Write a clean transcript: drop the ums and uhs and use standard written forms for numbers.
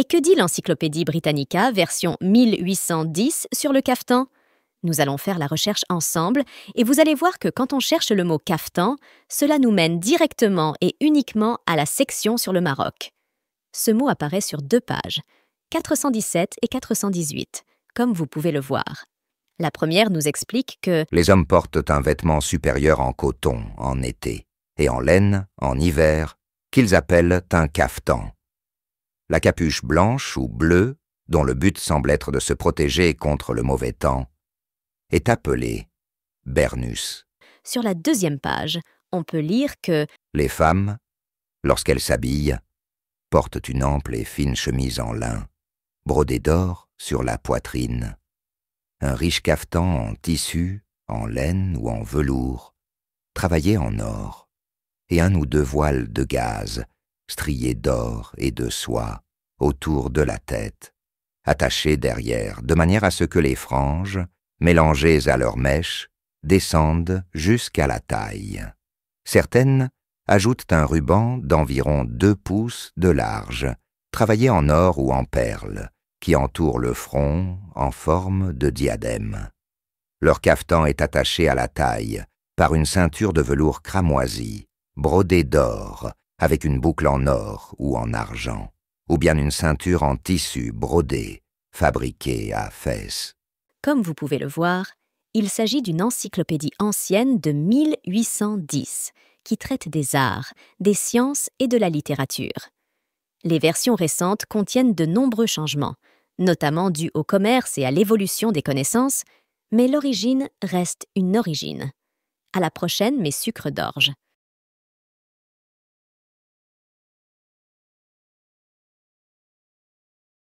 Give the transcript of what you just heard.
Et que dit l'Encyclopédie Britannica, version 1810, sur le caftan? Nous allons faire la recherche ensemble et vous allez voir que quand on cherche le mot caftan, cela nous mène directement et uniquement à la section sur le Maroc. Ce mot apparaît sur 2 pages, 417 et 418, comme vous pouvez le voir. La première nous explique que les hommes portent un vêtement supérieur en coton en été et en laine en hiver, qu'ils appellent un caftan. La capuche blanche ou bleue, dont le but semble être de se protéger contre le mauvais temps, est appelée bernus. Sur la 2e page, on peut lire que les femmes, lorsqu'elles s'habillent, portent une ample et fine chemise en lin, brodée d'or sur la poitrine, un riche caftan en tissu, en laine ou en velours, travaillé en or, et 1 ou 2 voiles de gaze, striés d'or et de soie, autour de la tête, attachés derrière, de manière à ce que les franges, mélangées à leurs mèches, descendent jusqu'à la taille. Certaines ajoutent un ruban d'environ 2 pouces de large, travaillé en or ou en perles, qui entoure le front en forme de diadème. Leur caftan est attaché à la taille par une ceinture de velours cramoisi, brodée d'or, avec une boucle en or ou en argent, ou bien une ceinture en tissu brodé, fabriquée à Fès. Comme vous pouvez le voir, il s'agit d'une encyclopédie ancienne de 1810 qui traite des arts, des sciences et de la littérature. Les versions récentes contiennent de nombreux changements, notamment dus au commerce et à l'évolution des connaissances, mais l'origine reste une origine. À la prochaine, mes sucres d'orge.